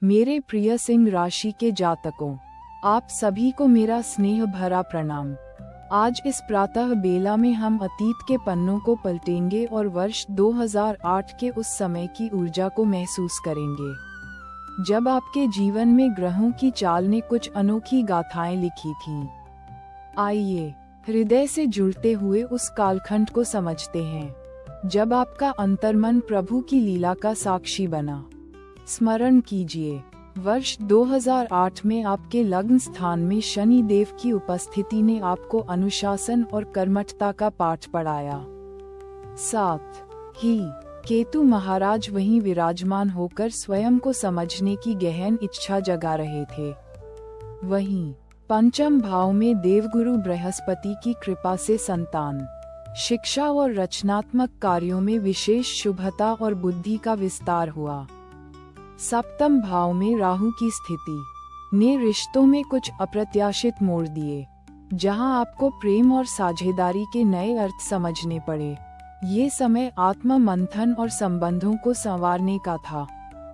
मेरे प्रिय सिंह राशि के जातकों, आप सभी को मेरा स्नेह भरा प्रणाम। आज इस प्रातः बेला में हम अतीत के पन्नों को पलटेंगे और वर्ष 2008 के उस समय की ऊर्जा को महसूस करेंगे जब आपके जीवन में ग्रहों की चाल ने कुछ अनोखी गाथाएं लिखी थीं। आइए हृदय से जुड़ते हुए उस कालखंड को समझते हैं जब आपका अंतर्मन प्रभु की लीला का साक्षी बना। स्मरण कीजिए, वर्ष 2008 में आपके लग्न स्थान में शनि देव की उपस्थिति ने आपको अनुशासन और कर्मठता का पाठ पढ़ाया। साथ ही केतु महाराज वहीं विराजमान होकर स्वयं को समझने की गहन इच्छा जगा रहे थे। वहीं पंचम भाव में देवगुरु बृहस्पति की कृपा से संतान, शिक्षा और रचनात्मक कार्यों में विशेष शुभता और बुद्धि का विस्तार हुआ। सप्तम भाव में राहु की स्थिति ने रिश्तों में कुछ अप्रत्याशित मोड़ दिए, जहां आपको प्रेम और साझेदारी के नए अर्थ समझने पड़े। ये समय आत्म मंथन और संबंधों को संवारने का था।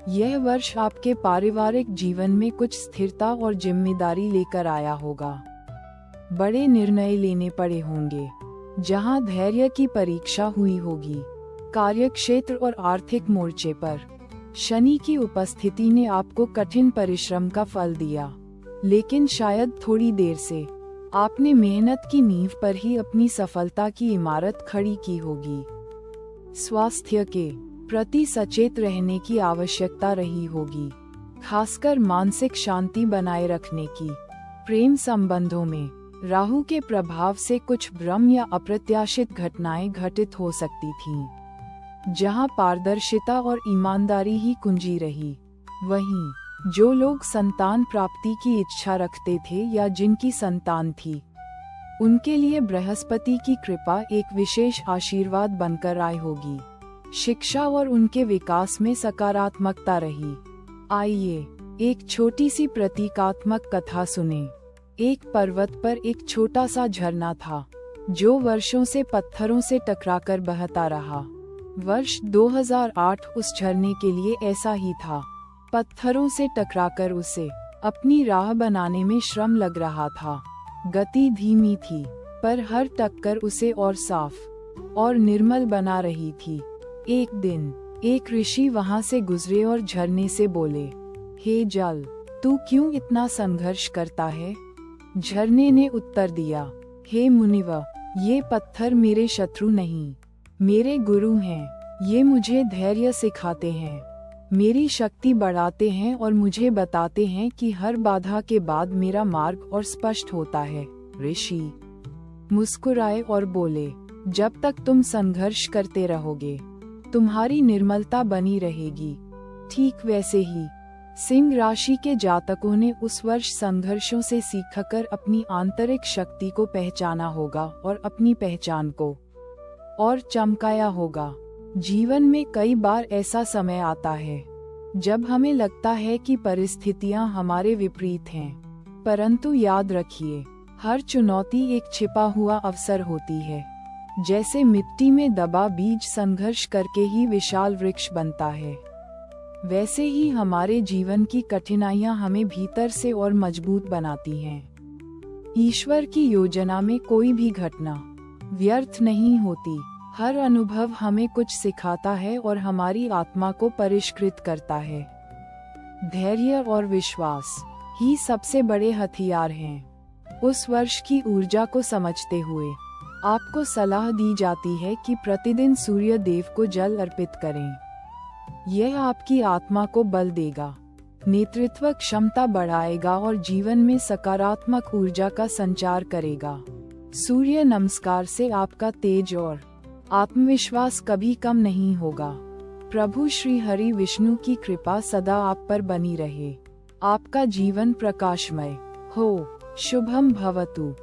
यह वर्ष आपके पारिवारिक जीवन में कुछ स्थिरता और जिम्मेदारी लेकर आया होगा। बड़े निर्णय लेने पड़े होंगे, जहां धैर्य की परीक्षा हुई होगी। कार्यक्षेत्र और आर्थिक मोर्चे पर शनि की उपस्थिति ने आपको कठिन परिश्रम का फल दिया, लेकिन शायद थोड़ी देर से आपने मेहनत की नींव पर ही अपनी सफलता की इमारत खड़ी की होगी। स्वास्थ्य के प्रति सचेत रहने की आवश्यकता रही होगी, खासकर मानसिक शांति बनाए रखने की। प्रेम संबंधों में राहु के प्रभाव से कुछ भ्रम या अप्रत्याशित घटनाएं घटित हो सकती थीं, जहां पारदर्शिता और ईमानदारी ही कुंजी रही। वहीं जो लोग संतान प्राप्ति की इच्छा रखते थे या जिनकी संतान थी, उनके लिए बृहस्पति की कृपा एक विशेष आशीर्वाद बनकर आई होगी। शिक्षा और उनके विकास में सकारात्मकता रही। आइए एक छोटी सी प्रतीकात्मक कथा सुने। एक पर्वत पर एक छोटा सा झरना था, जो वर्षों से पत्थरों से टकराकर बहता रहा। वर्ष 2008 उस झरने के लिए ऐसा ही था। पत्थरों से टकराकर उसे अपनी राह बनाने में श्रम लग रहा था। गति धीमी थी, पर हर टक्कर उसे और साफ और निर्मल बना रही थी। एक दिन एक ऋषि वहां से गुजरे और झरने से बोले, हे जल, तू क्यों इतना संघर्ष करता है? झरने ने उत्तर दिया, हे मुनिव, ये पत्थर मेरे शत्रु नहीं, मेरे गुरु हैं। ये मुझे धैर्य सिखाते हैं, मेरी शक्ति बढ़ाते हैं और मुझे बताते हैं कि हर बाधा के बाद मेरा मार्ग और स्पष्ट होता है। ऋषि मुस्कुराए और बोले, जब तक तुम संघर्ष करते रहोगे, तुम्हारी निर्मलता बनी रहेगी। ठीक वैसे ही सिंह राशि के जातकों ने उस वर्ष संघर्षों से सीखकर अपनी आंतरिक शक्ति को पहचाना होगा और अपनी पहचान को और चमकाया होगा। जीवन में कई बार ऐसा समय आता है जब हमें लगता है कि परिस्थितियां हमारे विपरीत हैं, परंतु याद रखिए, हर चुनौती एक छिपा हुआ अवसर होती है। जैसे मिट्टी में दबा बीज संघर्ष करके ही विशाल वृक्ष बनता है, वैसे ही हमारे जीवन की कठिनाइयां हमें भीतर से और मजबूत बनाती हैं। ईश्वर की योजना में कोई भी घटना व्यर्थ नहीं होती। हर अनुभव हमें कुछ सिखाता है और हमारी आत्मा को परिष्कृत करता है। धैर्य और विश्वास ही सबसे बड़े हथियार हैं। उस वर्ष की ऊर्जा को समझते हुए आपको सलाह दी जाती है कि प्रतिदिन सूर्य देव को जल अर्पित करें। यह आपकी आत्मा को बल देगा, नेतृत्व क्षमता बढ़ाएगा और जीवन में सकारात्मक ऊर्जा का संचार करेगा। सूर्य नमस्कार से आपका तेज और आत्मविश्वास कभी कम नहीं होगा। प्रभु श्री हरि विष्णु की कृपा सदा आप पर बनी रहे। आपका जीवन प्रकाशमय हो। शुभम भवतु।